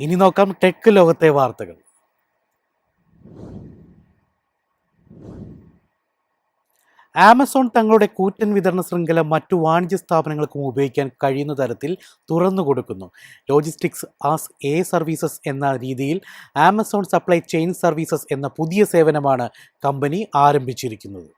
ഇനി നോക്കാം ടെക് ലോകത്തെ വാർത്തകൾ. ആമസോൺ തങ്ങളുടെ കൂറ്റൻ വിതരണ ശൃംഖല മറ്റു വാണിജ്യ സ്ഥാപനങ്ങൾക്കും ഉപയോഗിക്കാൻ കഴിയുന്ന തരത്തിൽ തുറന്നു കൊടുക്കുന്നു. ലോജിസ്റ്റിക്സ് ആസ് എ സർവീസസ് എന്ന രീതിയിൽ ആമസോൺ സപ്ലൈ ചെയിൻ സർവീസസ് എന്ന പുതിയ സേവനമാണ് കമ്പനി ആരംഭിച്ചിരിക്കുന്നത്.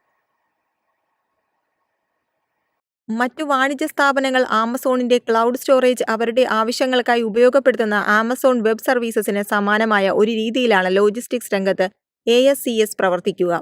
മറ്റു വാണിജ്യ സ്ഥാപനങ്ങൾ ആമസോണിന്റെ ക്ലൗഡ് സ്റ്റോറേജ് അവരുടെ ആവശ്യങ്ങൾക്കായി ഉപയോഗപ്പെടുത്തുന്ന ആമസോൺ വെബ് സർവീസസിന് സമാനമായ ഒരു രീതിയിലാണ് ലോജിസ്റ്റിക്സ് രംഗത്ത് ASCS പ്രവർത്തിക്കുക.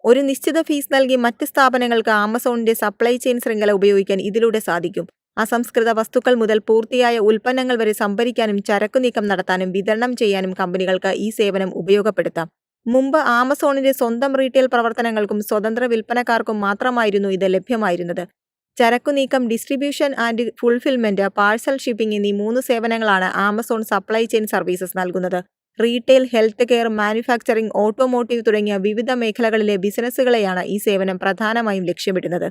ഒരു നിശ്ചിത ഫീസ് നൽകി മറ്റ് സ്ഥാപനങ്ങൾക്ക് ആമസോണിന്റെ സപ്ലൈ ചെയിൻ ശൃംഖല ഉപയോഗിക്കാൻ ഇതിലൂടെ സാധിക്കും. അസംസ്കൃത വസ്തുക്കൾ മുതൽ പൂർത്തിയായ ഉൽപ്പന്നങ്ങൾ വരെ സംഭരിക്കാനും ചരക്കു നീക്കം നടത്താനും വിതരണം ചെയ്യാനും കമ്പനികൾക്ക് ഈ സേവനം ഉപയോഗപ്പെടുത്താം. മുമ്പ് ആമസോണിന്റെ സ്വന്തം റീറ്റെയിൽ പ്രവർത്തനങ്ങൾക്കും സ്വതന്ത്ര വിൽപ്പനക്കാർക്കും മാത്രമായിരുന്നു ഇത് ലഭ്യമായിരുന്നത്. ചരക്കു നീക്കം, distribution and fulfilment, parcel shipping എന്നീ 3 സേവനങ്ങളാണ് ആമസോൺ സപ്ലൈ ചെയിൻ സർവീസസ് നൽകുന്നത്. Retail, health care, manufacturing, automotive തുടങ്ങിയ വിവിധ മേഖലകളിലെ ബിസിനസ്സുകളെയാണ് ഈ സേവനം പ്രധാനമായും ലക്ഷ്യമിടുന്നത്.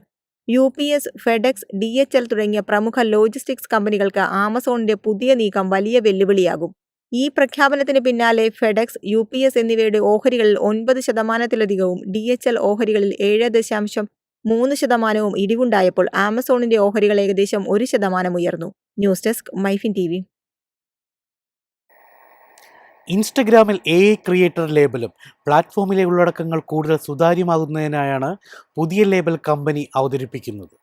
UPS, FedEx, DHL തുടങ്ങിയ പ്രമുഖ ലോജിസ്റ്റിക്സ് കമ്പനികൾക്ക് ആമസോണിന്റെ പുതിയ നീക്കം വലിയ വെല്ലുവിളിയാകും. ഈ പ്രഖ്യാപനത്തിന് പിന്നാലെ FedEx, UPS എന്നിവയുടെ ഓഹരികളിൽ 9%-ലധികവും DHL ഓഹരികളിൽ 7.3% ഇടിവുണ്ടായപ്പോൾ ആമസോണിന്റെ ഓഹരികൾ ഏകദേശം 1% ഉയർന്നു. News desk, MyFin TV. ഇൻസ്റ്റഗ്രാമിൽ AI ക്രിയേറ്റർ ലേബലും പ്ലാറ്റ്ഫോമിലെ ഉള്ളടക്കങ്ങൾ കൂടുതൽ സുതാര്യമാകുന്നതിനായാണ് പുതിയ ലേബൽ കമ്പനി അവതരിപ്പിക്കുന്നത്.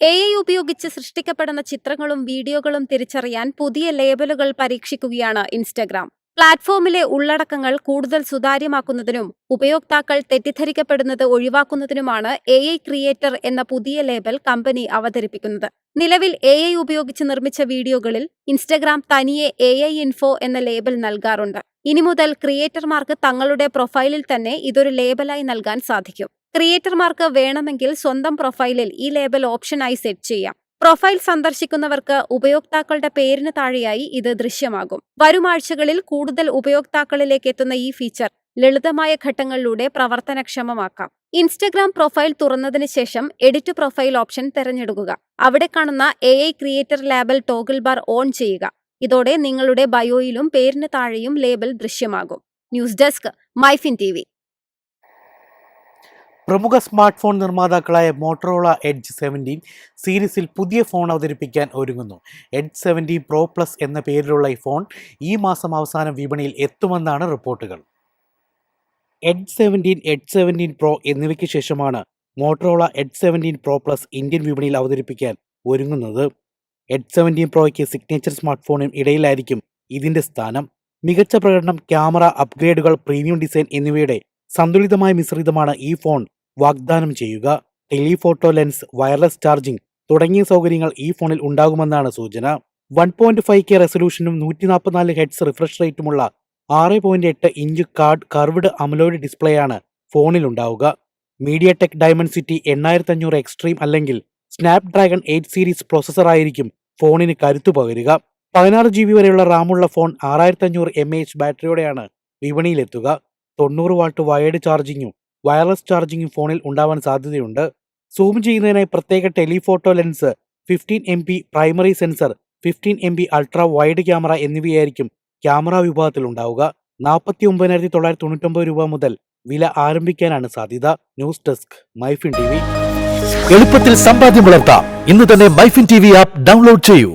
AI ഉപയോഗിച്ച് സൃഷ്ടിക്കപ്പെടുന്ന ചിത്രങ്ങളും വീഡിയോകളും തിരിച്ചറിയാൻ പുതിയ ലേബലുകൾ പരീക്ഷിക്കുകയാണ് ഇൻസ്റ്റഗ്രാം. പ്ലാറ്റ്ഫോമിലെ ഉള്ളടക്കങ്ങൾ കൂടുതൽ സുതാര്യമാക്കുന്നതിനും ഉപയോക്താക്കൾ തെറ്റിദ്ധരിക്കപ്പെടുന്നത് ഒഴിവാക്കുന്നതിനുമാണ് AI ക്രിയേറ്റർ എന്ന പുതിയ ലേബൽ കമ്പനി അവതരിപ്പിക്കുന്നത്. നിലവിൽ AI ഉപയോഗിച്ച് നിർമ്മിച്ച വീഡിയോകളിൽ ഇൻസ്റ്റഗ്രാം തനിയെ AI ഇൻഫോ എന്ന ലേബൽ നൽകാറുണ്ട്. ഇനി മുതൽ ക്രിയേറ്റർമാർക്ക് തങ്ങളുടെ പ്രൊഫൈലിൽ തന്നെ ഇതൊരു ലേബലായി നൽകാൻ സാധിക്കും. ക്രിയേറ്റർമാർക്ക് വേണമെങ്കിൽ സ്വന്തം പ്രൊഫൈലിൽ ഈ ലേബൽ ഓപ്ഷനായി സെറ്റ് ചെയ്യാം. പ്രൊഫൈൽ സന്ദർശിക്കുന്നവർക്ക് ഉപയോക്താക്കളുടെ പേരിന് താഴെയായി ഇത് ദൃശ്യമാകും. വരും ആഴ്ചകളിൽ കൂടുതൽ ഉപയോക്താക്കളിലേക്ക് എത്തുന്ന ഈ ഫീച്ചർ ലളിതമായ ഘട്ടങ്ങളിലൂടെ പ്രവർത്തനക്ഷമമാക്കാം. ഇൻസ്റ്റഗ്രാം പ്രൊഫൈൽ തുറന്നതിന് ശേഷം എഡിറ്റ് പ്രൊഫൈൽ ഓപ്ഷൻ തിരഞ്ഞെടുക്കുക. അവിടെ കാണുന്ന AI creator label toggle bar on ചെയ്യുക. ഇതോടെ നിങ്ങളുടെ ബയോയിലും പേരിന് താഴെയും ലേബൽ ദൃശ്യമാകും. News desk, MyFin TV. പ്രമുഖ സ്മാർട്ട് ഫോൺ നിർമ്മാതാക്കളായ മോട്ടറോള എഡ്ജ് 17 സീരീസിൽ പുതിയ ഫോൺ അവതരിപ്പിക്കാൻ ഒരുങ്ങുന്നു. എഡ്ജ് 17 Pro Plus എന്ന പേരിലുള്ള ഈ ഫോൺ ഈ മാസം അവസാനം വിപണിയിൽ എത്തുമെന്നാണ് റിപ്പോർട്ടുകൾ. എഡ്ജ് 17, എഡ്ജ് 17 Pro എന്നിവയ്ക്ക് ശേഷമാണ് Motorola edge 17 Pro Plus Indian വിപണിയിൽ അവതരിപ്പിക്കാൻ ഒരുങ്ങുന്നത്. എഡ്ജ് 17 Proയ്ക്ക് സിഗ്നേച്ചർ സ്മാർട്ട് ഫോണിനും ഇടയിലായിരിക്കും ഇതിന്റെ സ്ഥാനം. മികച്ച പ്രകടനം, ക്യാമറ അപ്ഗ്രേഡുകൾ, പ്രീമിയം ഡിസൈൻ എന്നിവയുടെ സന്തുലിതമായ മിശ്രിതമാണ് ഈ ഫോൺ വാഗ്ദാനം ചെയ്യുക. ടെലിഫോട്ടോ ലെൻസ്, വയർലെസ് ചാർജിംഗ് തുടങ്ങിയ സൗകര്യങ്ങൾ ഈ ഫോണിൽ ഉണ്ടാകുമെന്നാണ് സൂചന. 1.5K റെസൊല്യൂഷനും 144 Hz റിഫ്രഷ് റേറ്റുമുള്ള 6.8 ഇഞ്ച് കർവ്ഡ് അമലോയ്ഡ് ഡിസ്പ്ലേയാണ് ഫോണിൽ ഉണ്ടാവുക. മീഡിയടെക് ഡയമൻസിറ്റി 8500 എക്സ്ട്രീം അല്ലെങ്കിൽ സ്നാപ്ഡ്രാഗൺ 8 സീരീസ് പ്രോസസറായിരിക്കും ഫോണിന് കരുത്തു പകരുക. 16 GB വരെയുള്ള റാമുള്ള ഫോൺ 6500 mAh ബാറ്ററിയോടെയാണ് വിപണിയിലെത്തുക. 90 വാട്ട് വയേർഡ് ചാർജിങ്ങും വയർലെസ് ചാർജിങ്ങും ഫോണിൽ ഉണ്ടാവാൻ സാധ്യതയുണ്ട്. സൂം ചെയ്യുന്നതിനായി പ്രത്യേക telephoto lens, 15 MP primary sensor, 15 MP ultra wide camera എന്നിവയായിരിക്കും ക്യാമറ വിഭാഗത്തിൽ ഉണ്ടാവുക. 49,999 രൂപ മുതൽ വില ആരംഭിക്കാനാണ് സാധ്യത. News desk, MyFin TV. എളുപ്പത്തിൽ സമ്പാദ്യം വളർത്താം. ഇന്ന് തന്നെ മൈഫിൻ TV ആപ്പ് ഡൗൺലോഡ് ചെയ്യൂ.